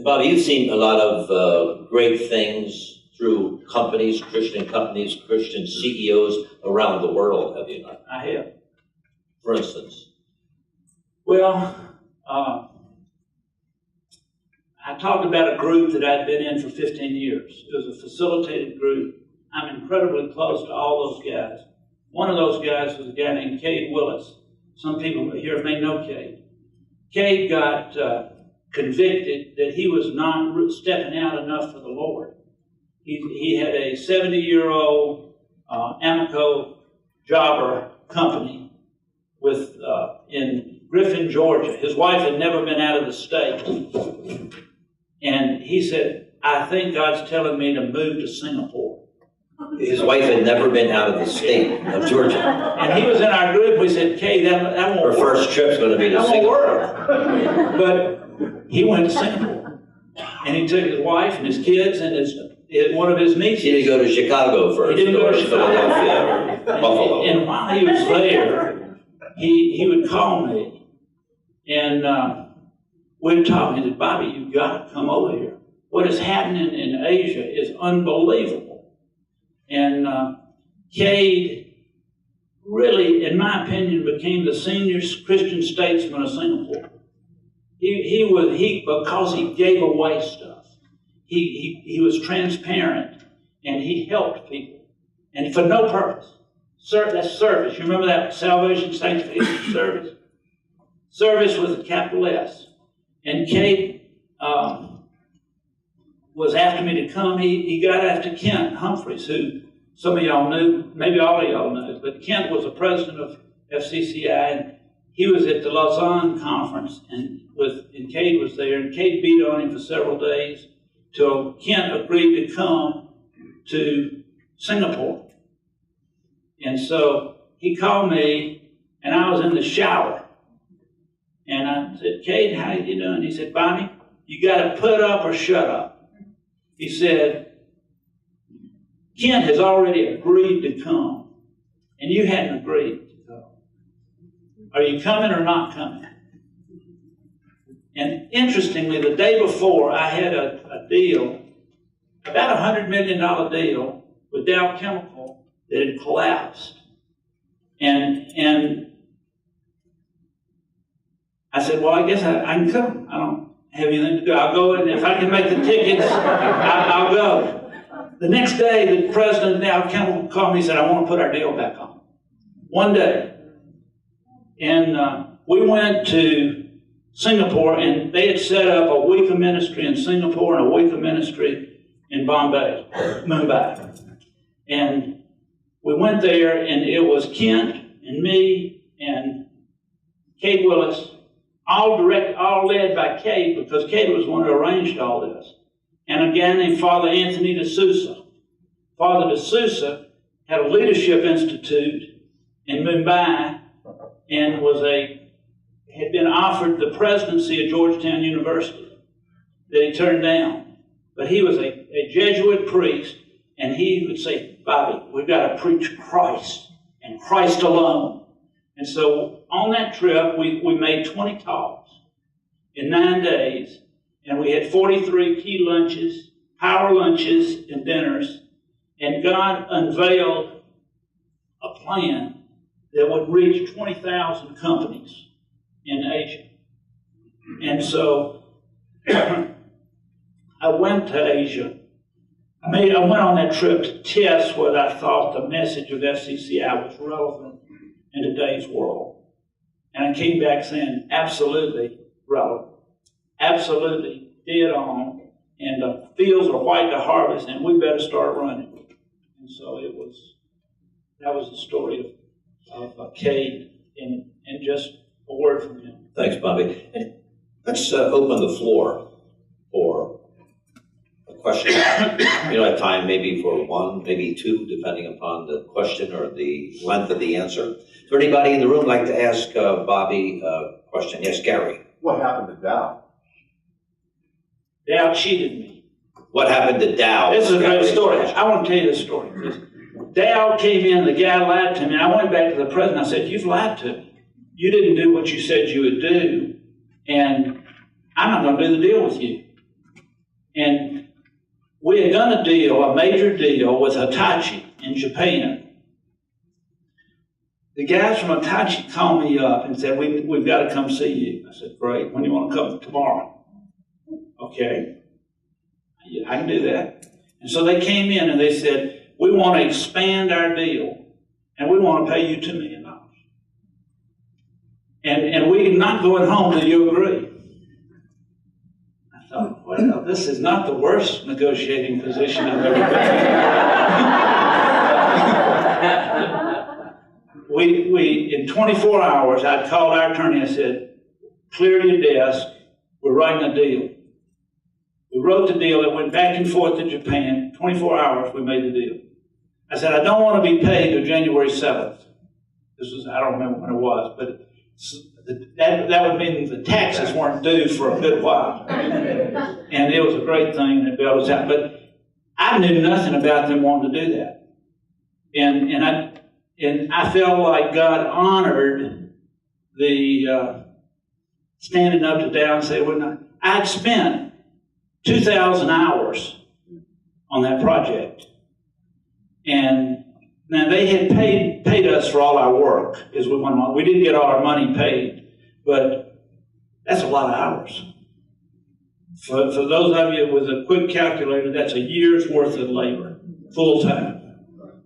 Bobby, you've seen a lot of great things through companies, Christian CEOs around the world, have you not? I have. For instance? Well, I talked about a group that I'd been in for 15 years. It was a facilitated group. I'm incredibly close to all those guys. One of those guys was a guy named Cade Willis. Some people here may know Cade. Cade got convicted that he was not stepping out enough for the Lord. He had a 70-year-old Amoco jobber company in Griffin, Georgia. His wife had never been out of the state. And he said, I think God's telling me to move to Singapore. His wife had never been out of the state of Georgia. And he was in our group. We said, Kay, that won't work. Her first trip's going to be to Singapore. But he went to Singapore. And he took his wife and his kids and one of his nieces. He didn't go to Chicago first. He didn't go to Philadelphia, Buffalo. And while he was there, he would call me. And we'd talk. He said, Bobby, you've got to come over here. What is happening in Asia is unbelievable. And Cade really, in my opinion, became the senior Christian statesman of Singapore. Because he gave away stuff. He was transparent, and he helped people, and for no purpose. That's service. You remember that salvation, sanctification, service? Service with a capital S. And Cade was after me to come. He got after Kent Humphreys, who some of y'all knew, maybe all of y'all knew, but Kent was the president of FCCI, and he was at the Lausanne conference, and Cade was there, and Cade beat on him for several days till Kent agreed to come to Singapore. And so he called me, and I was in the shower, and I said, Cade, how you doing? He said, Bobby, you got to put up or shut up. He said, Kent has already agreed to come, and you hadn't agreed to come. Are you coming or not coming? And interestingly, the day before, I had a deal, about $100 million deal with Dow Chemical that had collapsed. And I said, well, I guess I can come. I don't have anything to do. I'll go, and if I can make the tickets, I'll go. The next day, the president of Dow Chemical called me and said, I want to put our deal back on. One day. And we went to Singapore, and they had set up a week of ministry in Singapore and a week of ministry in Mumbai. And we went there, and it was Kent and me and Cade Willis, all led by Cade, because Cade was the one who arranged all this. And a guy named Father Anthony de Sousa. Father de Sousa had a leadership institute in Mumbai and had been offered the presidency of Georgetown University that he turned down. But he was a Jesuit priest, and he would say, Bobby, we've got to preach Christ and Christ alone. And so on that trip, we made 20 talks in 9 days, and we had 43 key lunches, power lunches, and dinners, and God unveiled a plan that would reach 20,000 companies in Asia. And so I went to Asia. I went on that trip to test whether I thought the message of FCCI was relevant in today's world. And I came back saying, absolutely relevant. Absolutely dead on. And the fields are white to harvest, and we better start running. And so that was the story of Cade, and just a word from him. Thanks, Bobby. And let's open the floor for a question. You have time maybe for one, maybe two, depending upon the question or the length of the answer. Is there anybody in the room like to ask Bobby a question? Yes, Gary. What happened to Dow? Dow cheated me. What happened to Dow? This is a great story. I want to tell you this story. Dow came in, the guy lied to me. I went back to the president. I said, you've lied to me. You didn't do what you said you would do, and I'm not going to do the deal with you. And we had done a deal, a major deal with Hitachi in Japan. The guys from Hitachi called me up and said, we've got to come see you. I said, great. When do you want to come? Tomorrow. Okay. Yeah, I can do that. And so they came in and they said, we want to expand our deal and we want to pay you $2 million. And we're not going home till you agree. I thought, well, this is not the worst negotiating position I've ever been in. We in 24 hours, I called our attorney and said, clear your desk, we're writing a deal. We wrote the deal, it went back and forth to Japan. 24 hours, we made the deal. I said, I don't want to be paid till January 7th. I don't remember when it was, but that would mean the taxes weren't due for a good while. And it was a great thing, and it bailed us out. But I knew nothing about them wanting to do that. And I felt like God honored the standing up to down and saying, I'd spent 2,000 hours on that project. And now they had paid us for all our work as we went on. We didn't get all our money paid, but that's a lot of hours. For those of you with a quick calculator, that's a year's worth of labor, full time.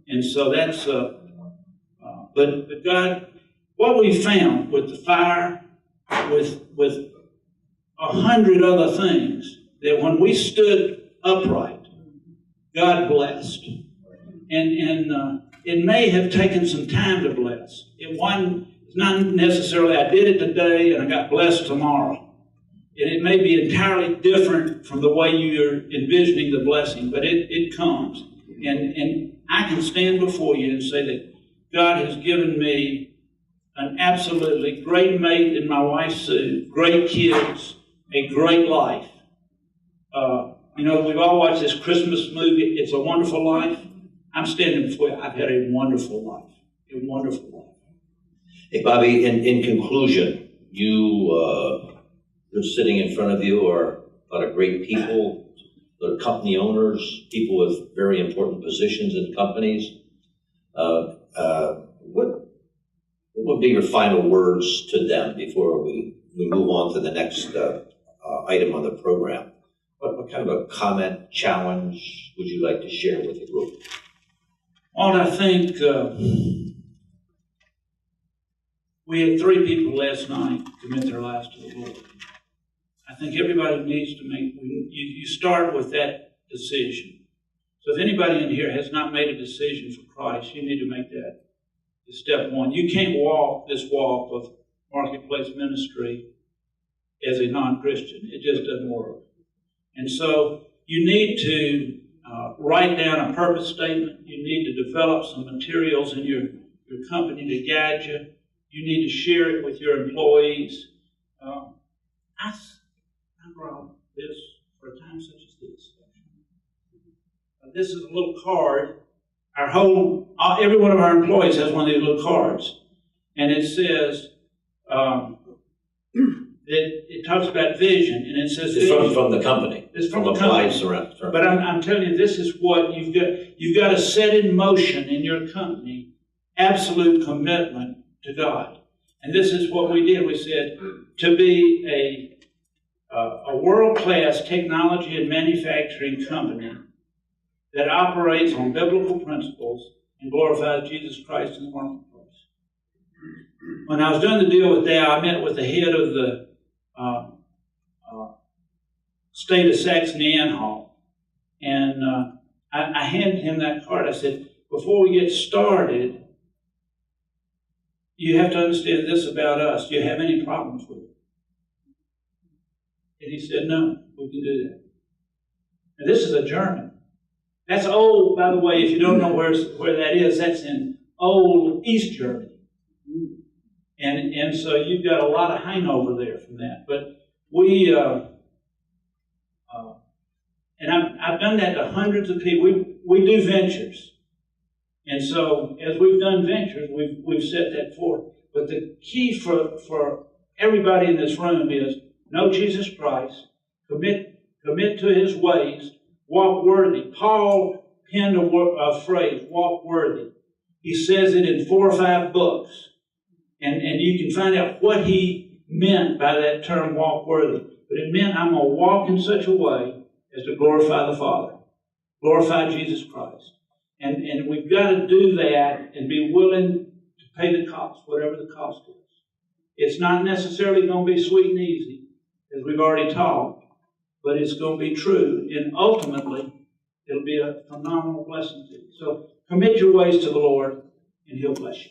And so that's, but God, what we found with the fire, with 100 other things, that when we stood upright, God blessed. And it may have taken some time to bless. It's not necessarily I did it today and I got blessed tomorrow. And it may be entirely different from the way you're envisioning the blessing, but it comes. And I can stand before you and say that God has given me an absolutely great mate in my wife Sue, great kids, a great life. We've all watched this Christmas movie, It's a Wonderful Life. I'm standing before you. I've had a wonderful life. A wonderful life. Hey, Bobby, in conclusion, you're sitting in front of you are a lot of great people. They're company owners, people with very important positions in companies. What would be your final words to them before we move on to the next item on the program? What kind of a comment, challenge would you like to share with the group? Well, I think we had 3 people last night commit their lives to the Lord. I think everybody needs to make, you start with that decision. So if anybody in here has not made a decision for Christ, you need to make that step one. You can't walk this walk of marketplace ministry as a non-Christian. It just doesn't work. And so you need to write down a purpose statement. You need to develop some materials in your company to guide you. You need to share it with your employees. I brought this for a time such as this. This is a little card. Every one of our employees has one of these little cards. And it says, it talks about vision, and it says it's from the company. It's from the company. But I'm telling you, this is what you've got. You've got to set in motion in your company absolute commitment to God. And this is what we did. We said to be a world-class technology and manufacturing company that operates on biblical principles and glorifies Jesus Christ in the marketplace. When I was doing the deal with Dow, I met with the head of the state of Saxony-Anhalt, and I handed him that card. I said, before we get started, you have to understand this about us. Do you have any problems with it? And he said, no, we can do that. And this is a German. That's old, by the way, if you don't know where that is, that's in old East Germany. And so you've got a lot of hangover there from that. But and I've done that to hundreds of people. We do ventures. And so as we've done ventures, we've set that forth. But the key for everybody in this room is know Jesus Christ, commit Commit to his ways. Walk worthy. Paul penned a phrase, walk worthy. He says it in 4 or 5 books. And you can find out what he meant by that term, walk worthy. But it meant I'm going to walk in such a way as to glorify the Father, glorify Jesus Christ. And we've got to do that and be willing to pay the cost, whatever the cost is. It's not necessarily going to be sweet and easy, as we've already talked, but it's going to be true. And ultimately, it'll be a phenomenal blessing to you. So commit your ways to the Lord, and he'll bless you.